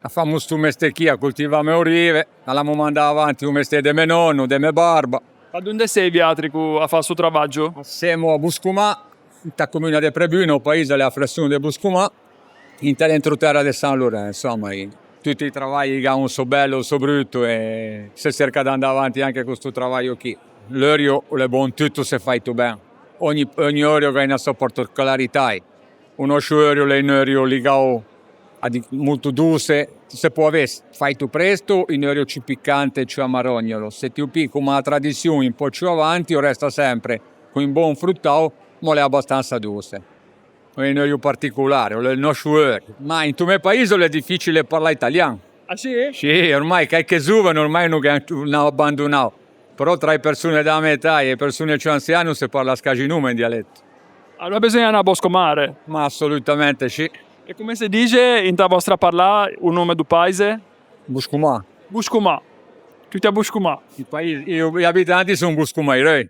Famo sto mestiere qui, coltivare olive, l'abbiamo mandato avanti un mestiere di mio nonno, di mia barba. Ma dove sei viatri a fare il suo lavoro? Siamo a Buscumà, in comune di Prebuno, paese della frazione di Buscumà, in dentro-terra di San Lorenzo. Insomma, tutti i lavori che hanno so bello, so brutto e si cerca di andare avanti anche con questo lavoro qui. L'orio è buono tutto se fai tu bene. Ogni orio ha una sua particolarità. Uno orio è un orio legato molto dolce, se può avere, fai tu presto, un orio più piccante, più amarognolo. Se ti picchi come la tradizione un po' più avanti, resta sempre con un buon fruttato, ma è abbastanza dolce. È un orio particolare, è il nostro orio. Ma in tuo paese è difficile parlare italiano. Ah sì? Sì, ormai qualche giovane ormai non hanno abbandonato. Però tra le persone della mia età e le persone più anziane si parla scaginume in dialetto. Allora bisogna andare a Boscomare. Ma assolutamente sì. E come si dice in ta vostra parlare un nome del paese? Buscumà. Buscumà. Tutti a Buscumà. Gli abitanti sono buscumairei.